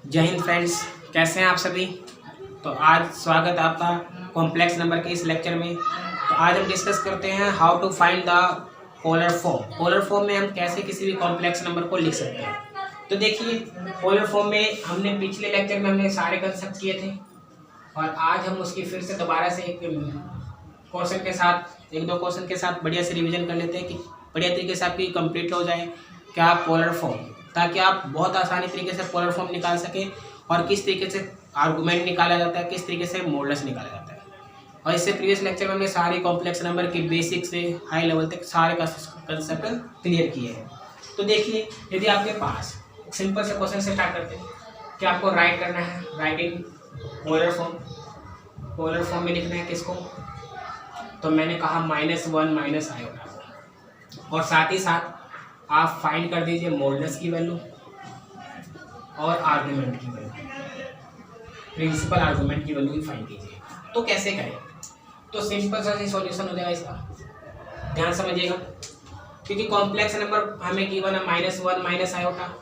जय हिंद फ्रेंड्स, कैसे हैं आप सभी। तो आज स्वागत है आपका कॉम्प्लेक्स नंबर के इस लेक्चर में। तो आज हम डिस्कस करते हैं how to find the polar form. Polar form में हम कैसे किसी भी कॉम्प्लेक्स नंबर को लिख सकते हैं। तो देखिए, पोलर फॉर्म में हमने पिछले लेक्चर में हमने सारे कंसेप्ट किए थे और आज हम उसकी फिर से दोबारा से एक क्वेश्चन के साथ एक दो क्वेश्चन के साथ बढ़िया से रिवीजन कर लेते हैं कि बढ़िया तरीके से आपकी कंप्लीट हो जाए क्या पोलर फॉर्म, ताकि आप बहुत आसानी तरीके से पोलर फॉर्म निकाल सकें और किस तरीके से आर्गूमेंट निकाला जाता है, किस तरीके से मॉडुलस निकाला जाता है। और इससे प्रीवियस लेक्चर में हमने सारे कॉम्प्लेक्स नंबर के बेसिक से हाई लेवल तक सारे कंसेप्ट क्लियर किए हैं। तो देखिए, यदि आपके पास सिंपल से क्वेश्चन से स्टार्ट करते हैं कि आपको राइट करना है, राइटिंग पोलर फॉर्म में लिखना है किसको, तो मैंने कहा -1 माइनस आयोटा, और साथ ही साथ आप फाइंड कर दीजिए मॉडुलस की वैल्यू और आर्गुमेंट की वैल्यू, प्रिंसिपल आर्गुमेंट की वैल्यू भी फाइंड कीजिए। तो कैसे करें, तो सिंपल सा सॉल्यूशन हो जाएगा इसका, ध्यान समझिएगा। क्योंकि कॉम्प्लेक्स नंबर हमें गिवन है -1 माइनस आयोटा,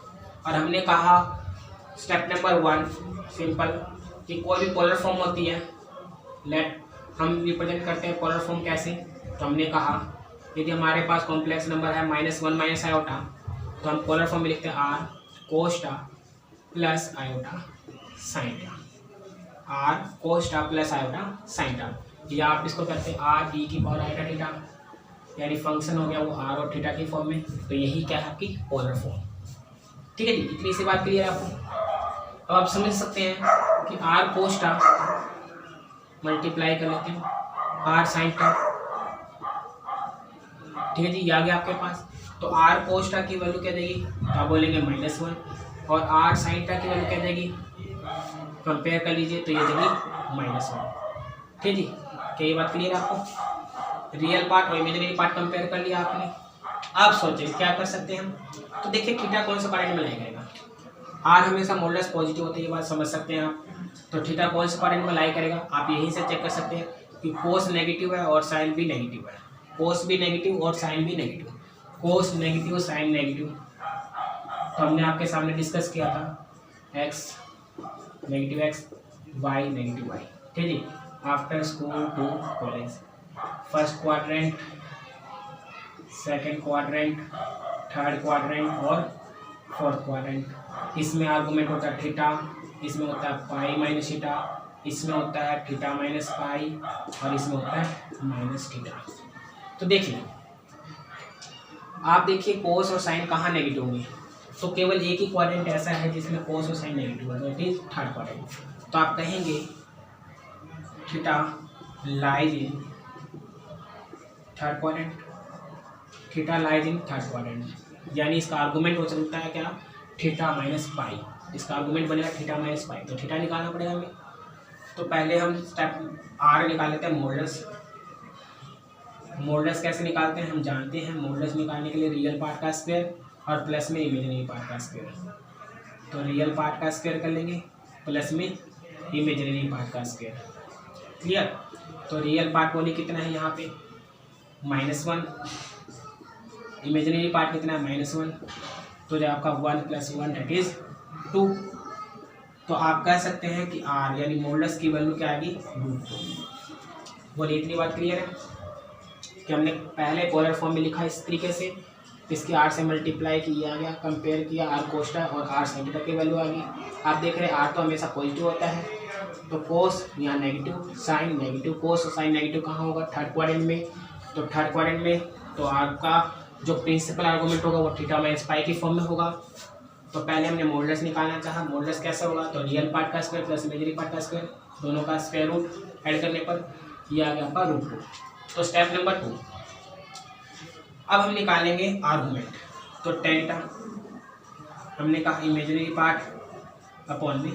और हमने कहा स्टेप नंबर 1 सिंपल कि कोई भी पोलर फॉर्म होती है, लेट हम रिप्रेजेंट करते हैं पोलर फॉर्म कैसे। तो हमने कहा यदि हमारे पास कॉम्प्लेक्स नंबर है -1 माइनस आयोटा, तो हम पोलर फॉर्म में लिखते हैं R cos theta plus iota sine theta, R cos theta plus iota sine theta, या आप इसको करते हैं आर ई की पावर आयोटा थीटा, यानी फंक्शन हो गया वो आर और थीटा की फॉर्म में। तो यही क्या है आपकी पोलर फॉर्म। ठीक है जी, इतनी सी बात क्लियर है आपको। अब आप समझ सकते हैं कि आर कोस्टा मल्टीप्लाई कर लेते हैं आर साइनटा, ठीक है जी, ये आ गया आपके पास। तो आर कोस्टा की वैल्यू क्या देगी, तो आप बोलेंगे -1, और आर साइनटा की वैल्यू क्या देगी, कंपेयर कर लीजिए तो ये देगी -1। ठीक जी, क्या ये बात क्लियर है आपको। रियल पार्ट और इमेजिनरी पार्ट कंपेयर कर लिया आपने। आप सोचें क्या कर सकते हैं हम। तो देखिए, थीटा कौन सा पार्ट में लाई करेगा, आर हमेशा मॉडुलस पॉजिटिव होती है, ये बात समझ सकते हैं आप। तो थीटा कौन से पार्ट में लाई करेगा, आप यहीं से चेक कर सकते हैं कि कोस नेगेटिव है और साइन भी नेगेटिव है, कोस भी नेगेटिव और साइन भी negative, cos negative sine negative. तो हमने आपके सामने डिस्कस किया था x negative x, y negative y। ठीक है, after school to college, first quadrant, second quadrant, third quadrant और फोर्थ क्वाड्रेंट। इसमें आर्गुमेंट होता है थीटा, इसमें होता है पाई माइनस थीटा, इसमें होता है थीटा माइनस पाई, और इसमें होता है माइनस थीटा। तो देखिए, आप देखिए कोस और साइन कहाँ नेगेटिव होंगे, तो केवल एक ही क्वाड्रेंट ऐसा है जिसमें कोस और साइन नेगेटिव है, तो इट इज थर्ड क्वाड्रेंट। तो आप कहेंगे theta lies in third quadrant, theta lies in third quadrant, यानी इसका आर्गुमेंट हो सकता है क्या, थीटा माइनस पाई। इसका आर्गुमेंट बनेगा थीटा माइनस पाई, तो थीटा निकालना पड़ेगा हमें। तो पहले हम स्टेप आर निकाल लेते हैं मॉडुलस। मॉडुलस कैसे निकालते हैं हम जानते हैं। मॉडुलस निकालने के लिए रियल पार्ट का स्क्वायर और प्लस में इमेजिनरी पार्ट का स्क्वायर। तो रियल पार्ट का स्क्वायर कर लेंगे प्लस में इमेजिनरी पार्ट का स्क्वायर। क्लियर। तो रियल पार्ट बोले कितना है यहाँ पे -1, इमेजिनरी पार्ट कितना है -1, तो जब आपका 1 + 1 दैट इज 2। तो आप कह सकते हैं कि आर यानी मॉडुलस की वैल्यू क्या आएगी, √2। बोलिए, इतनी बात क्लियर है कि हमने पहले पोलर फॉर्म में लिखा इस तरीके से, इसकी आर से मल्टीप्लाई किया गया, कंपेयर किया आर कोस्टा और आर साइन थीटा की वैल्यू आ गई। आप देख रहे हैं आर तो हमेशा पॉजिटिव होता है, तो कोस यहाँ नेगेटिव, साइन नेगेटिव, कोस और साइन नेगेटिव कहाँ होगा, थर्ड क्वाड्रेंट में। तो थर्ड क्वाड्रेंट में तो आर का जो प्रिंसिपल आर्गुमेंट होगा वो थीटा माइनस पाई की फॉर्म में होगा। तो पहले हमने मॉडुलस निकालना चाहा, मॉडुलस कैसा होगा, तो रियल पार्ट का स्क्वायर प्लस इमेजिनरी पार्ट का स्क्वायर, दोनों का स्क्वायर रूट ऐड करने पर ये आ गया आपका √2। तो स्टेप नंबर 2, अब हम निकालेंगे आर्गुमेंट। तो टेल्टा हमने कहा इमेजिनरी पार्ट अपॉन में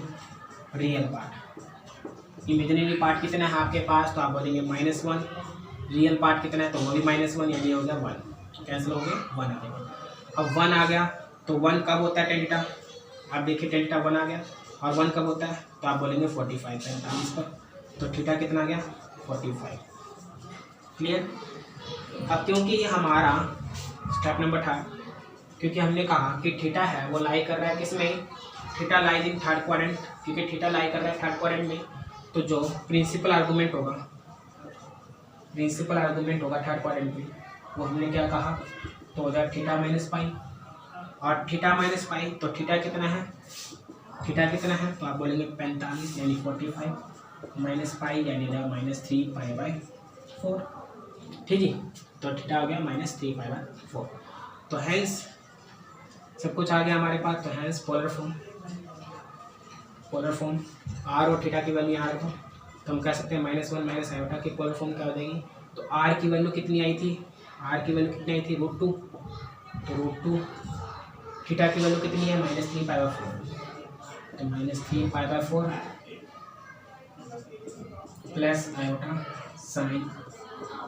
रियल पार्ट। इमेजिनरी पार्ट कितना है आपके पास, तो आप बोलेंगे -1, रियल पार्ट कितना है तो वो भी -1, यानी हो गया 1, कैंसिल हो गया 1 आ गया। अब 1 आ गया तो 1 कब होता है टेल्टा, आप देखिए टेल्टा 1 आ गया, और 1 कब होता है तो आप बोलेंगे 45 45 पर, तो थीटा कितना आ गया 45। क्लियर। अब क्योंकि ये हमारा स्टेप नंबर था, क्योंकि हमने कहा कि थीटा है वो लाई कर रहा है किसमें, theta lies in third quadrant, क्योंकि थीटा लाई कर रहा है थर्ड क्वाड्रेंट में, तो जो प्रिंसिपल आर्गूमेंट होगा थर्ड क्वाड्रेंट में, वो हमने क्या कहा, तो हो जाए थीटा माइनस पाई, और थीटा माइनस पाई तो थीटा कितना है, तो आप बोलेंगे 45 यानी 45 माइनस पाई यानी -3 पाई बाई 4, ठीक है। तो थीटा हो गया -3 पाई बाई 4। तो हैंस सब कुछ आ गया हमारे पास। तो हैंस पोलर फॉर्म आर और थीटा की वैल्यू यहाँ रखो, तो हम कह सकते हैं -1 माइनस आयोटा की पोलर फॉर्म क्या हो जाएगी। तो आर की वैल्यू कितनी आई थी, √2, तो √2, थीटा की वैल्यू कितनी है -3 पाई बाई 4, तो -3 pi by 4 plus iota sign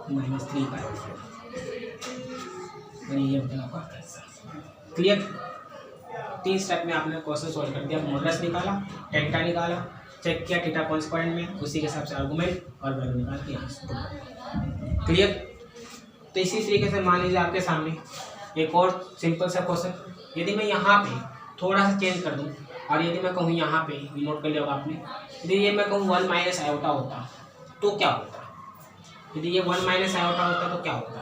-3 pi by 4, ये बनेगा आपका आंसर। क्लियर। 3 स्टेप में आपने क्वेश्चन सॉल्व कर दिया, मॉडुलस निकाला, टेंटा निकाला, चेक किया थीटा कौन से पॉइंट में, उसी के हिसाब से आर्गूमेंट और वैल्यू निकाल के आंसर। क्लियर। तो इसी तरीके से मान लीजिए आपके सामने एक और सिंपल सा क्वेश्चन, यदि मैं यहाँ पे थोड़ा सा चेंज कर दूँ और यदि मैं कहूँ यहाँ पे, नोट कर लिया होगा आपने, यदि ये मैं कहूँ 1 माइनस आयोटा होता तो क्या होता, यदि ये 1 माइनस आयोटा होता तो क्या होता,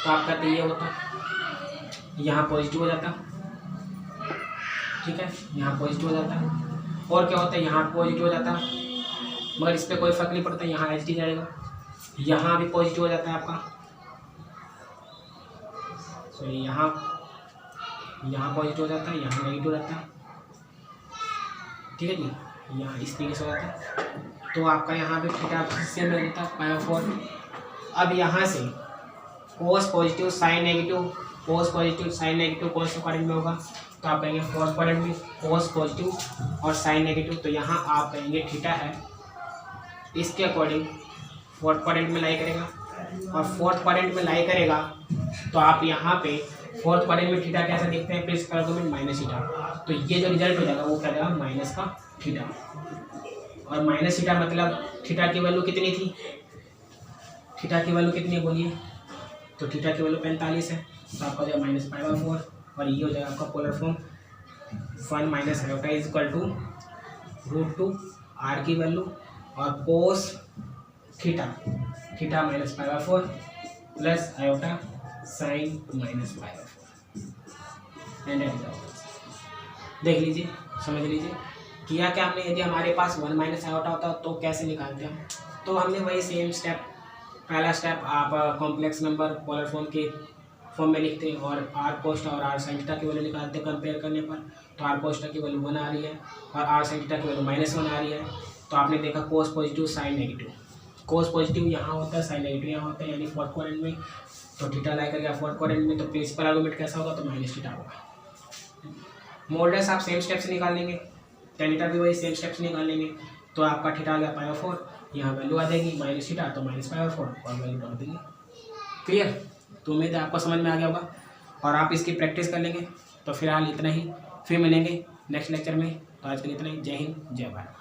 तो आप कहते ये होता, यहाँ पॉजिटिव हो जाता, ठीक है, यहाँ पॉजिटिव हो जाता, और क्या होता है यहाँ पॉजिटिव हो जाता, मगर इस पर कोई फर्क नहीं पड़ता, यहाँ एच डी जाएगा, यहाँ भी पॉजिटिव हो जाता है आपका, सॉरी यहाँ पॉजिटिव हो जाता है, यहाँ नेगेटिव हो जाता है, ठीक है जी, यहाँ इस तरीके से हो जाता है। तो आपका यहाँ पे थीटा से मिल जाता है π/4। अब यहाँ से कोस पॉजिटिव साइन नेगेटिव कौन से क्वाड्रेंट में होगा, तो आप कहेंगे फोर्थ क्वाड्रेंट में, कोस पॉजिटिव और साइन नेगेटिव, तो यहाँ आप कहेंगे थीटा है इसके अकॉर्डिंग फोर्थ क्वाड्रेंट में लाई करेगा, और फोर्थ क्वाड्रेंट में लाई करेगा तो आप यहाँ पे फोर्थ क्वाड्रेंट में थीटा कैसे देखते हैं, प्रिंसिपल आर्गुमेंट माइनस थीटा, तो ये जो रिजल्ट हो जाएगा वो क्या जाएगा माइनस का थीटा, और माइनस थीटा मतलब थीटा की वैल्यू कितनी थी, बोलिए, तो थीटा की वैल्यू 45 है, तो आपका हो जाएगा -π/4, और ये हो जाएगा आपका polar form 1 minus iota is equal to √2 R की वैल्यू और cos theta -π/4 plus iota sine -π/4, and देख लीजिए, समझ लीजिए किया क्या हमने। यदि हमारे पास 1 माइनस आयोटा होता तो कैसे निकालते हम, तो हमने वही सेम स्टेप, पहला स्टेप आप कॉम्प्लेक्स नंबर पोलर फॉर्म के फॉर्म में लिखते हैं और आर कोस्टा और आर साइन थीटा की वैल्यू निकालते हैं कंपेयर करने पर, तो आर कोस्टा की वैल्यू 1 आ रही है और आर साइन थीटा की वैल्यू -1 आ रही है, तो आपने देखा कोस पॉजिटिव साइन नेगेटिव, कोस पॉजिटिव यहाँ होता है, साइन नेगेटिव यहाँ होता है, यानी फोर्थ क्वाड्रेंट में, तो थीटा लाई कर गया फोर्थ क्वाड्रेंट में, तो प्रिंसिपल आर्गुमेंट कैसा होगा, तो माइनस थीटा होगा। मॉडुलस आप सेम स्टेप से निकाल लेंगे, टेन थीटा भी वही सेम स्टेप से निकाल लेंगे, तो आपका थीटा आ गया π/4, यहाँ वैल्यू आ जाएगी माइनस थीटा, तो -π/4 और वैल्यू डाल देंगे। क्लियर। तो उम्मीद है आपको समझ में आ गया होगा और आप इसकी प्रैक्टिस कर लेंगे। तो फिलहाल इतना ही, फिर मिलेंगे नेक्स्ट लेक्चर में। तो आज के लिए इतना ही। जय हिंद, जय भारत।